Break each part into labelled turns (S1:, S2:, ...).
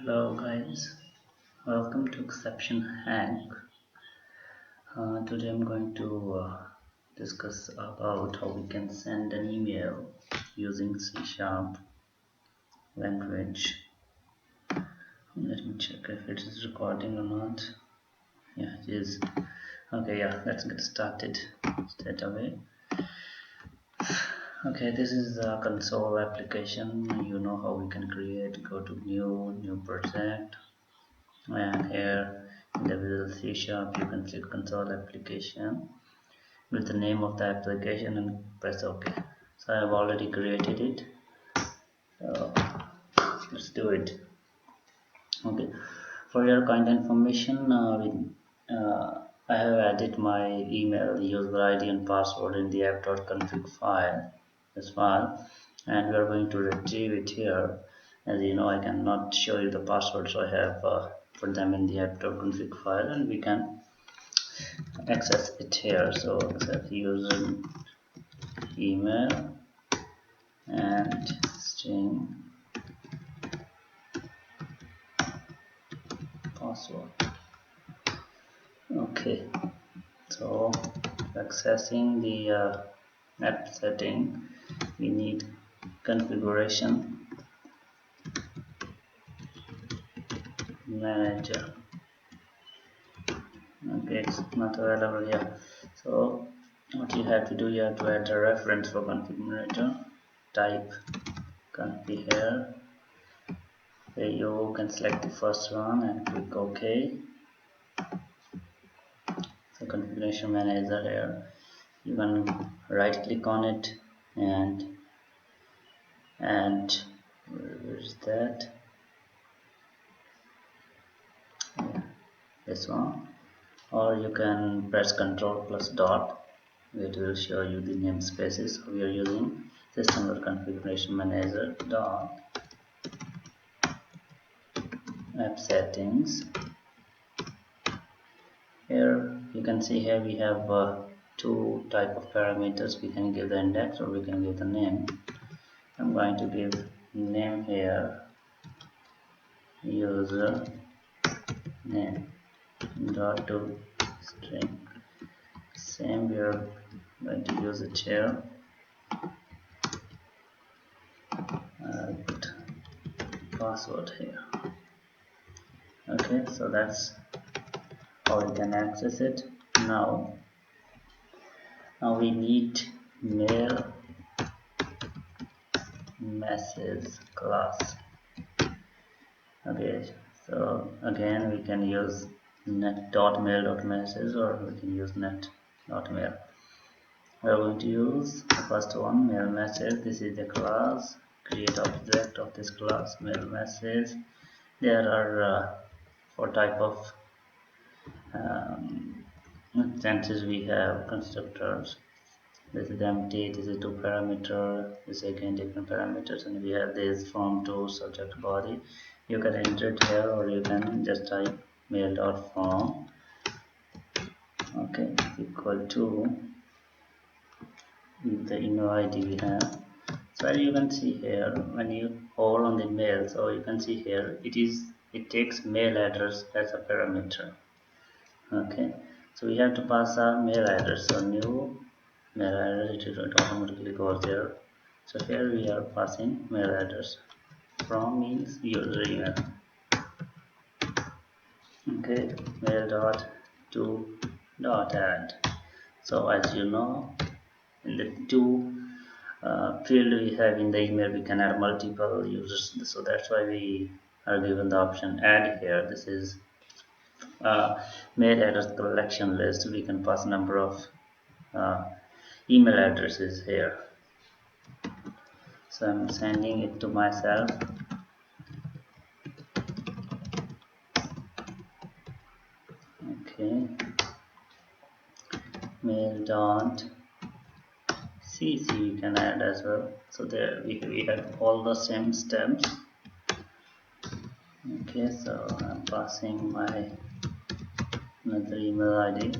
S1: Hello guys, welcome to Exception Hack. Today I'm going to discuss about how we can send an email using C# language. Let me check if it is recording or not. Yeah, it is. Okay, yeah, let's get started straight away. Okay, this is a console application. You know how we can create. Go to new project, and here in the Visual C# you can click console application with the name of the application and press OK. So I have already created it, so let's do it. Okay, for your kind information, I have added my email, user ID and password in the app.config file, this file, and we are going to retrieve it here. As you know, I cannot show you the password, so I have put them in the app.config file and we can access it here. So accept user email and string password. Okay, so accessing the app setting, we need configuration manager. Okay, it's not available here. So what you have to do, you have to add a reference for config manager. Type config here. Okay, you can select the first one and click OK. So configuration manager here, you can right click on it and where is that? Yeah, this one, or you can press Ctrl plus dot. It will show you the namespaces. We are using system configuration manager dot app settings. Here you can see here we have two type of parameters. We can give the index or we can give the name. I'm going to give name here, user name dot to string. Same, we are going to use it here. Put password here. Okay, so that's how we can access it. Now we need mail message class. Okay, so again we can use net.mail.message or we can use net.mail. We are going to use the first one, mail message. This is the class. Create object of this class, mail message. There are four type of instances we have constructors. This is empty, this is two parameter, this again different parameters, and we have this from to subject body. You can enter it here or you can just type mail.from. Okay, equal to the email ID we have. So you can see here when you hold on the mail, so you can see here it takes mail address as a parameter. Okay, so we have to pass our mail address. So new mail address, it will automatically go there. So here we are passing mail address. From means user email. Okay, mail dot to dot add. So as you know, in the two field we have in the email, we can add multiple users. So that's why we are given the option add here. This is mail address collection list. We can pass number of email addresses here. So I'm sending it to myself. Okay, mail dot cc we can add as well. So there we have all the same steps. Okay, so I'm passing my another email ID.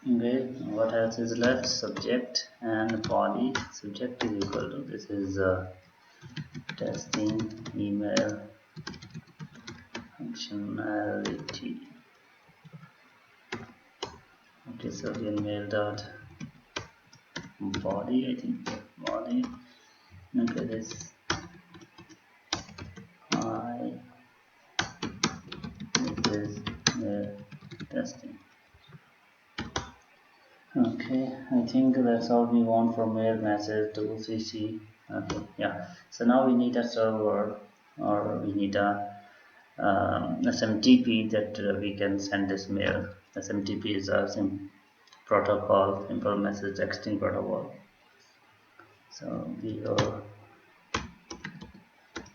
S1: Okay, what else is left? Subject and body. Subject is equal to, this is testing email functionality. Okay, so again mail dot body, I think body. Okay, this is mail testing. Okay, I think that's all we want from mail message to CC. Okay, yeah, so now we need a server, or we need a SMTP that we can send this mail. SMTP is a protocol, simple message texting protocol. So we will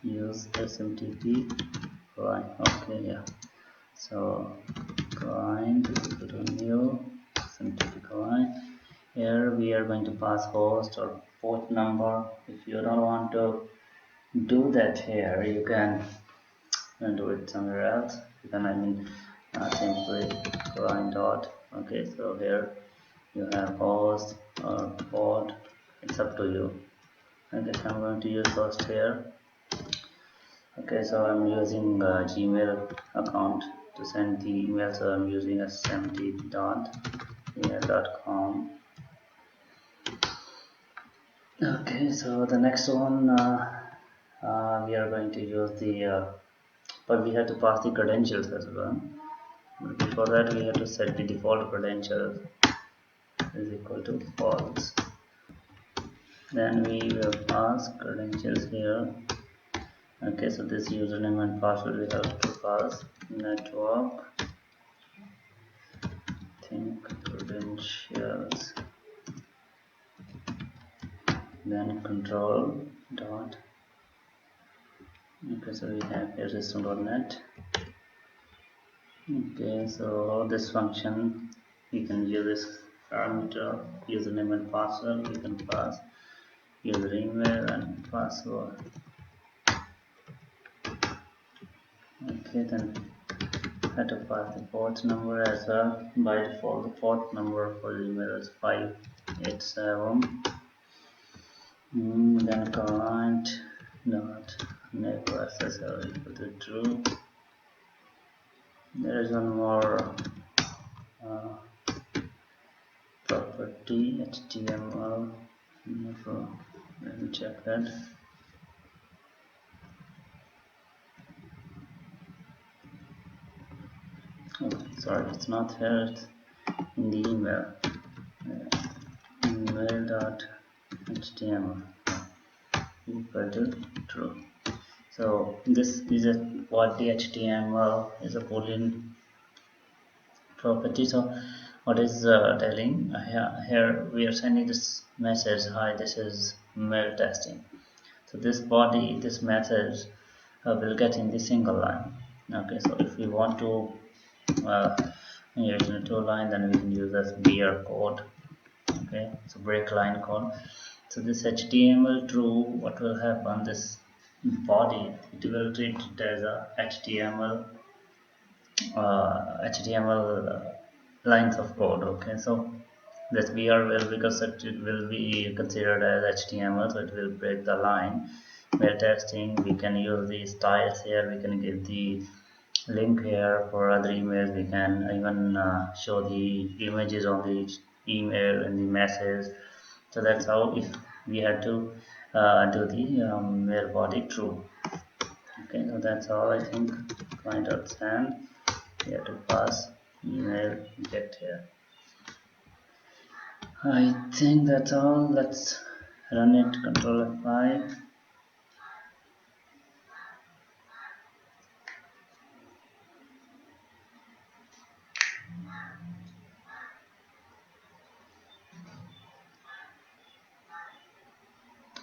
S1: use SMTP client. Okay, yeah. So client is equal to new SMTP client. Here we are going to pass host or port number. If you don't want to do that here, you can do it somewhere else. You can, simply client dot. Okay, so here you have host or port. It's up to you. Okay, so I'm going to use host here. Okay, so I'm using Gmail account to send the email, so I'm using smtp.email.com. Okay, so the next one we are going to use the but we have to pass the credentials as well. But before that we have to set the default credentials is equal to false. Then we will pass credentials here. Okay, so this username and password we have to pass network think credentials, then control dot. Okay, so we have here system.net. Okay, so this function we can use this parameter username and password. We can pass user email and password. Okay, then I have to pass the port number as well. By default the port number for the email is 587. Then client dot network accessor equal to true. There is one more property HTML. Let me check that. Oh, sorry, it's not here. It's in the email. Email.html equal to true. So this is what the HTML is a boolean property. So what is telling here we are sending this message, hi, this is mail testing. So this body, this message will get in the single line. Okay, so if we want to use in a two line, then we can use this BR code. Okay, so break line code. So this HTML true, what will happen, this body, it will treat it as a HTML lines of code. Okay, so this BR will, because it will be considered as HTML, so it will break the line. Mail testing, we can use the styles here, we can give the link here for other emails, we can even show the images on the email and the message. So that's how, if we had to do the mail body true. Okay, so that's all. I think client.send, we have to pass email get here. I think that's all. Let's run it. Control F5.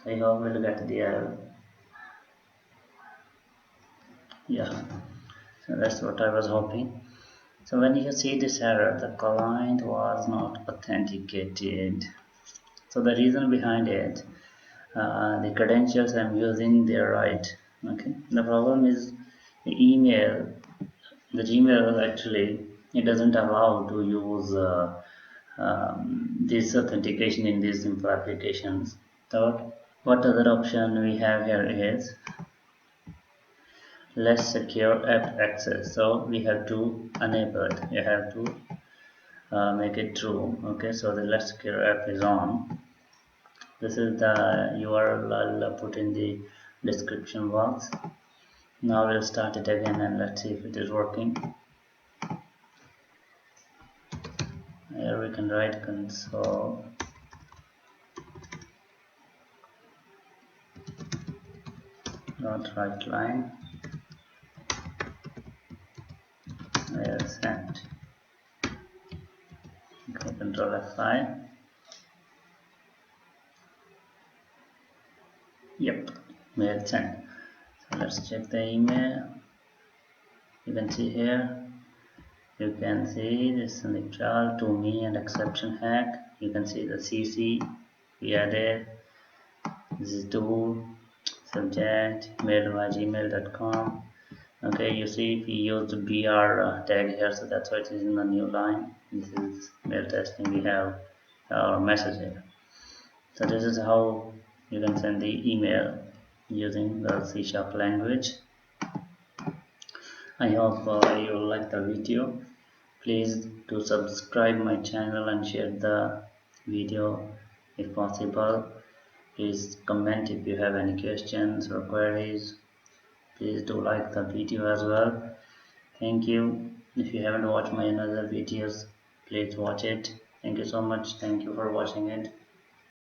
S1: I hope we'll get the error. Yeah, so that's what I was hoping. So when you see this error, the client was not authenticated. So the reason behind it, the credentials I'm using, they're right. Okay, the problem is the email, the Gmail actually, it doesn't allow to use this authentication in these simple applications. So What other option we have here is less secure app access. So we have to enable it. You have to make it true. Okay, so the less secure app is on. This is the URL I'll put in the description box. Now we'll start it again and let's see if it is working. Here we can write console dot write line send. Okay, control F5. Yep, mail sent. So let's check the email. You can see here. You can see this literal to me and exception hack. You can see the CC we added. This is to subject mail by gmail.com. Okay, you see we used BR tag here, so that's why it is in the new line. This is mail testing. We have our message here. So this is how you can send the email using the C# language. I hope you like the video. Please do subscribe my channel and share the video if possible. Please comment if you have any questions or queries. Please do like the video as well. Thank you. If you haven't watched my another videos, please watch it. Thank you so much. Thank you for watching it.